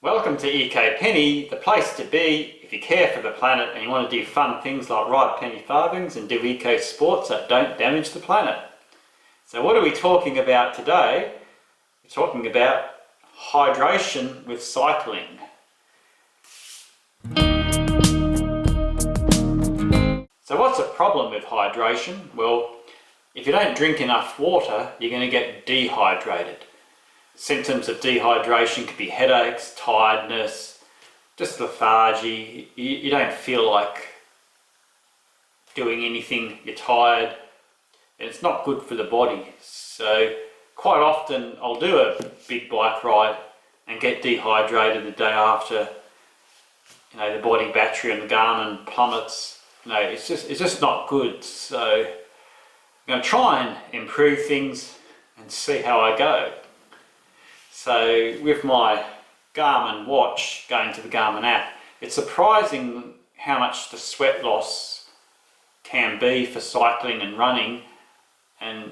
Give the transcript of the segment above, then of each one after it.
Welcome to ecopenny, the place to be if you care for the planet and you want to do fun things like ride penny farthings and do ecosports that don't damage the planet. So what are we talking about today? We're talking about hydration with cycling. So what's the problem with hydration? Well, if you don't drink enough water, you're going to get dehydrated. Symptoms of dehydration could be headaches, tiredness, just lethargy. You don't feel like doing anything, you're tired, and it's not good for the body. So quite often I'll do a big bike ride and get dehydrated the day after. You know, the body battery on the Garmin plummets. You know, it's just not good. So I'm going to try and improve things and see how I go. So with my Garmin watch, going to the Garmin app, it's surprising how much the sweat loss can be for cycling and running, and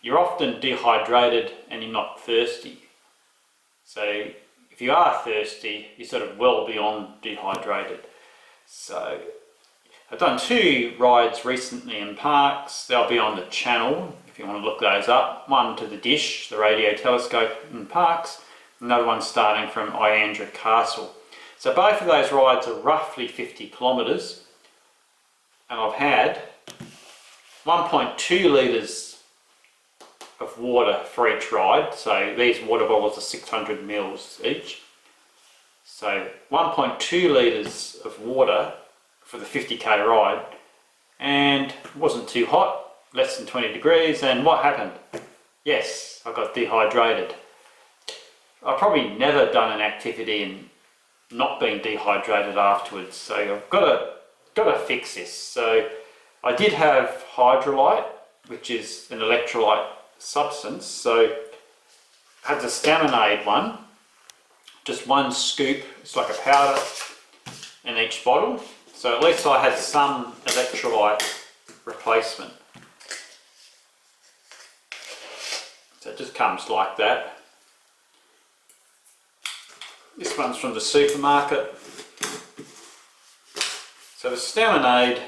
you're often dehydrated and you're not thirsty. So if you are thirsty, you're sort of well beyond dehydrated. So I've done 2 rides recently in parks. They'll be on the channel if you want to look those up. One to the dish, the radio telescope in parks. Another one starting from Iandra Castle. So both of those rides are roughly 50 kilometres. And I've had 1.2 litres of water for each ride. So these water bottles are 600 mils each. So 1.2 litres of water for the 50k ride, and it wasn't too hot, less than 20 degrees, and what happened? Yes, I got dehydrated. I've probably never done an activity and not been dehydrated afterwards, so I've got to fix this. So I did have hydrolyte, which is an electrolyte substance, so I had the Staminade one, just 1 scoop, it's like a powder in each bottle. So at least I had some electrolyte replacement. So it just comes like that. This one's from the supermarket. So the Staminade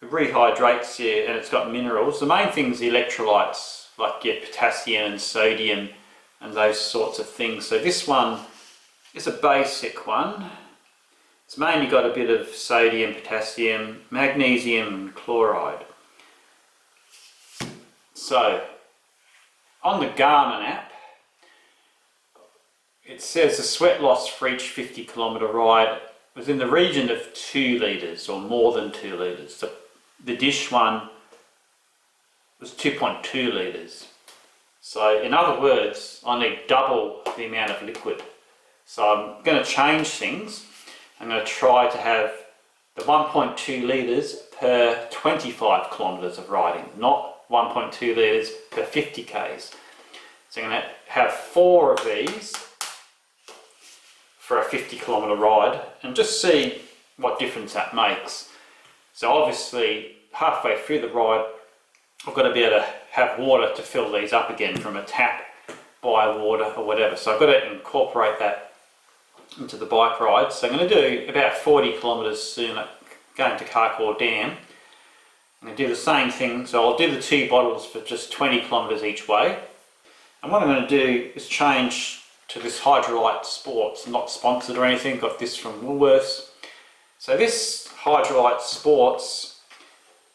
rehydrates you, and it's got minerals. The main thing is the electrolytes, like your potassium and sodium and those sorts of things. So this one is a basic one. It's mainly got a bit of sodium, potassium, magnesium and chloride. So on the Garmin app, it says the sweat loss for each 50 kilometre ride was in the region of 2 litres or more than 2 litres. The dish one was 2.2 litres. So in other words, I need double the amount of liquid. So I'm going to change things. I'm going to try to have the 1.2 litres per 25 kilometres of riding, not 1.2 litres per 50 k's. So I'm going to have 4 of these for a 50 kilometre ride and just see what difference that makes. So obviously halfway through the ride I've got to be able to have water to fill these up again from a tap, buy water or whatever. So I've got to incorporate that into the bike ride. So I'm going to do about 40 kilometres soon, going to Carcoar Dam. I'm going to do the same thing, so I'll do the 2 bottles for just 20 kilometres each way. And what I'm going to do is change to this Hydrolyte Sports, not sponsored or anything, got this from Woolworths. So this Hydrolyte Sports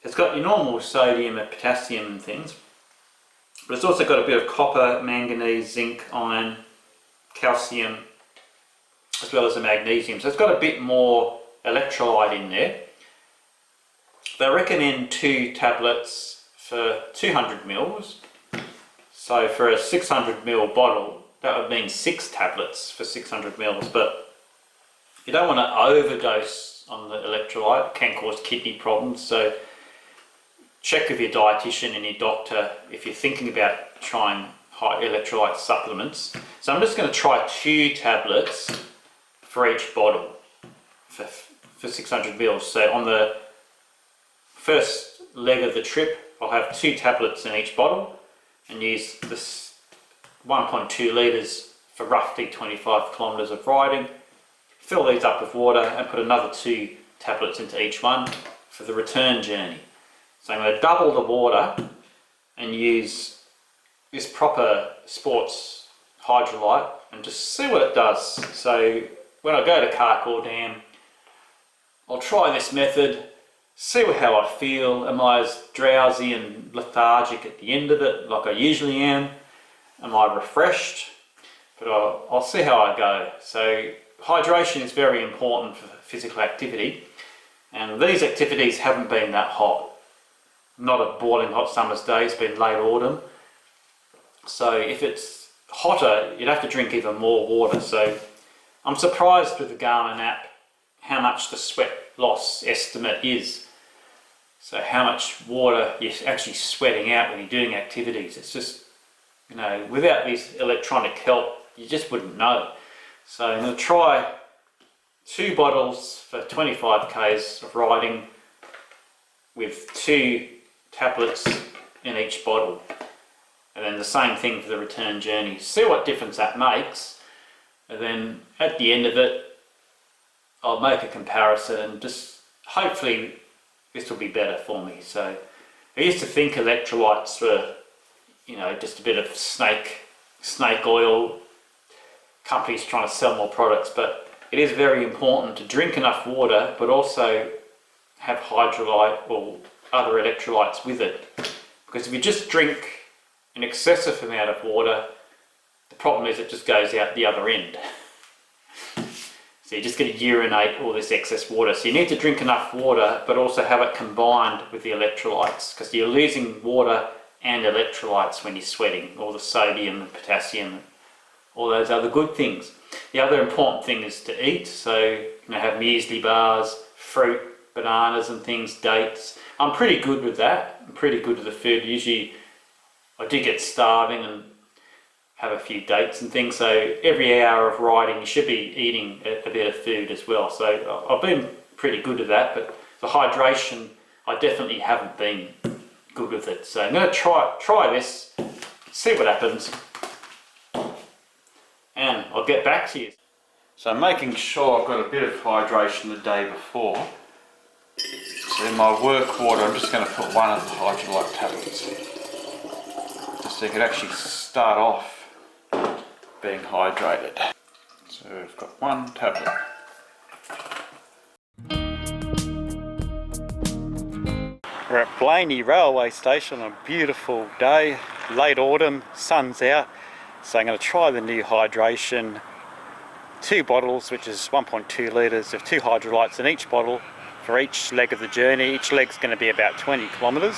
has got your normal sodium and potassium and things, but it's also got a bit of copper, manganese, zinc, iron, calcium, as well as the magnesium. So it's got a bit more electrolyte in there. They recommend 2 tablets for 200 mils. So for a 600 ml bottle, that would mean 6 tablets for 600 mils, but you don't want to overdose on the electrolyte. It can cause kidney problems. So check with your dietitian and your doctor if you're thinking about trying high electrolyte supplements. So I'm just going to try 2 tablets for each bottle for 600 mils. So on the first leg of the trip, I'll have 2 tablets in each bottle and use this 1.2 litres for roughly 25 kilometres of riding. Fill these up with water and put another 2 tablets into each one for the return journey. So I'm going to double the water and use this proper sports hydrolyte and just see what it does. So when I go to Carcoar Dam, I'll try this method, see how I feel. Am I as drowsy and lethargic at the end of it like I usually am? Am I refreshed? But I'll see how I go. So hydration is very important for physical activity, and these activities haven't been that hot. Not a boiling hot summer's day, it's been late autumn. So if it's hotter, you'd have to drink even more water. So I'm surprised with the Garmin app how much the sweat loss estimate is. So how much water you're actually sweating out when you're doing activities. It's just, you know, without this electronic help, you just wouldn't know. So I'm going to try 2 bottles for 25 k's of riding with 2 tablets in each bottle, and then the same thing for the return journey. See what difference that makes, and then at the end of it I'll make a comparison and just hopefully this will be better for me. So I used to think electrolytes were, you know, just a bit of snake oil, companies trying to sell more products, but it is very important to drink enough water but also have hydrolyte or other electrolytes with it, because if you just drink an excessive amount of water, the problem is it just goes out the other end. So you're just going to urinate all this excess water. So you need to drink enough water but also have it combined with the electrolytes, because you're losing water and electrolytes when you're sweating, all the sodium and potassium, all those other good things. The other important thing is to eat. So have muesli bars, fruit, bananas and things, dates. I'm pretty good with that. I'm pretty good with the food. Usually I do get starving and have a few dates and things. So every hour of riding you should be eating a bit of food as well. So I've been pretty good at that, but the hydration I definitely haven't been good with it. So I'm going to try this, see what happens, and I'll get back to you. So I'm making sure I've got a bit of hydration the day before. So in my work water I'm just going to put 1 of the hydrolyte tablets, just so you can actually start off being hydrated. So I've got 1 tablet. We're at Blaney railway station on a beautiful day, late autumn, sun's out. So I'm going to try the new hydration, 2 bottles, which is 1.2 litres of 2 hydrolytes in each bottle for each leg of the journey. Each leg's going to be about 20 kilometres,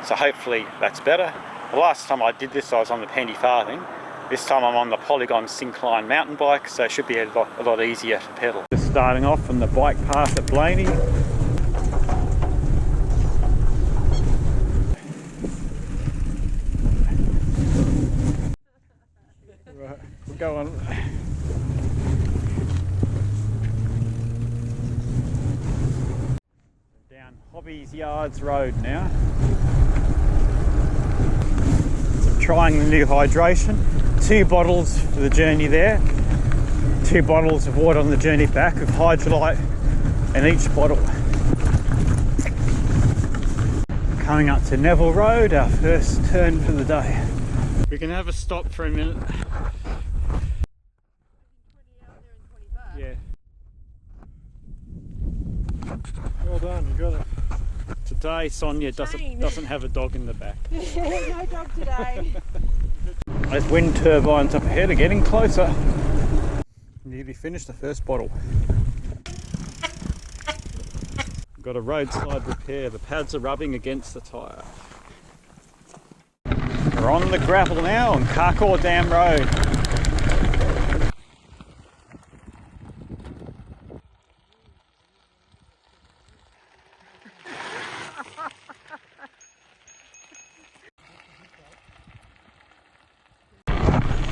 so hopefully that's better. The last time I did this I was on the penny farthing. This time I'm on the Polygon Syncline mountain bike, so it should be a lot easier to pedal. Just starting off from the bike path at Blaney. Right, we'll go on. Down Hobbies Yards Road now. So I'm trying the new hydration. 2 bottles for the journey there. 2 bottles of water on the journey back of hydrolyte in each bottle. Coming up to Neville Road, our first turn for the day. We can have a stop for a minute. Yeah. Well done, you got it. Today Sonia doesn't have a dog in the back. No dog today. Those wind turbines up ahead are getting closer. Nearly finished the first bottle. Got a roadside repair. The pads are rubbing against the tyre. We're on the gravel now on Carcoar Dam Road.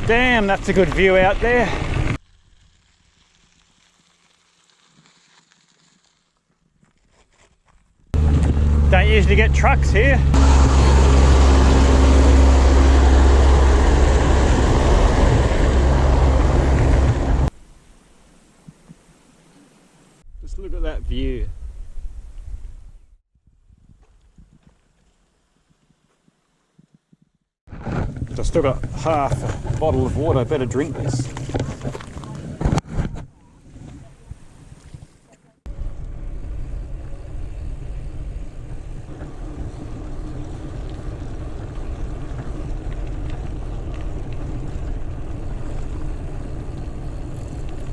Damn, that's a good view out there. Don't usually get trucks here. that view. I've still got half a bottle of water, I better drink this.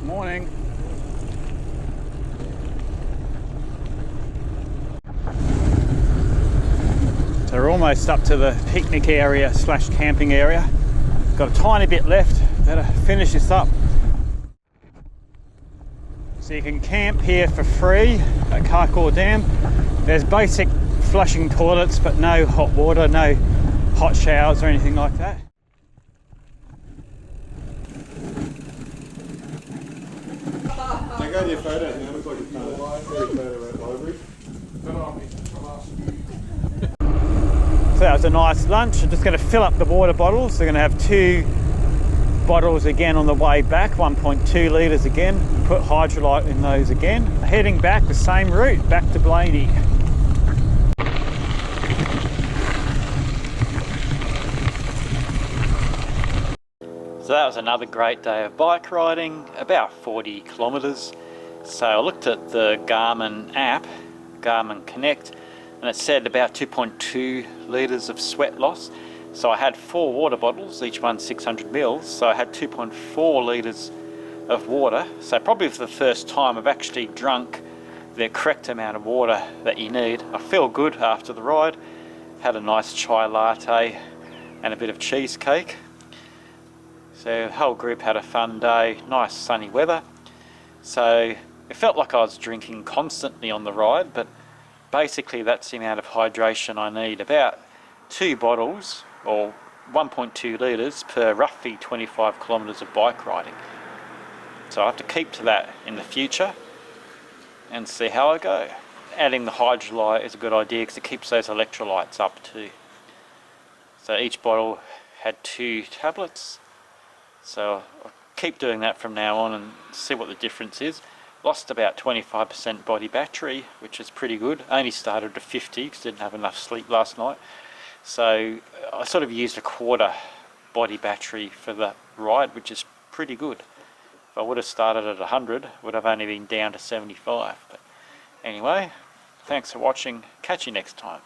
Morning. So we're almost up to the picnic area slash camping area. Got a tiny bit left, better finish this up. So you can camp here for free at Carcoar Dam. There's basic flushing toilets but no hot water, no hot showers or anything like that. Take out your photos now, looks like a photo at library. So that was a nice lunch. I'm just going to fill up the water bottles. We're going to have 2 bottles again on the way back, 1.2 litres again. Put hydrolyte in those again. Heading back the same route, back to Blaney. So that was another great day of bike riding, about 40 kilometres. So I looked at the Garmin app, Garmin Connect, and it said about 2.2 litres of sweat loss. So I had 4 water bottles, each one 600 mils, so I had 2.4 litres of water. So probably for the first time I've actually drunk the correct amount of water that you need. I feel good after the ride. Had a nice chai latte and a bit of cheesecake. So the whole group had a fun day, nice sunny weather. So it felt like I was drinking constantly on the ride, but basically that's the amount of hydration I need, about 2 bottles or 1.2 litres per roughly 25 kilometres of bike riding. So I have to keep to that in the future and see how I go. Adding the hydrolyte is a good idea because it keeps those electrolytes up too. So each bottle had 2 tablets. So I'll keep doing that from now on and see what the difference is. Lost about 25% body battery, which is pretty good. Only started to 50 because I didn't have enough sleep last night. So I sort of used a quarter body battery for the ride, which is pretty good. If I would have started at 100, would have only been down to 75. But anyway, thanks for watching. Catch you next time.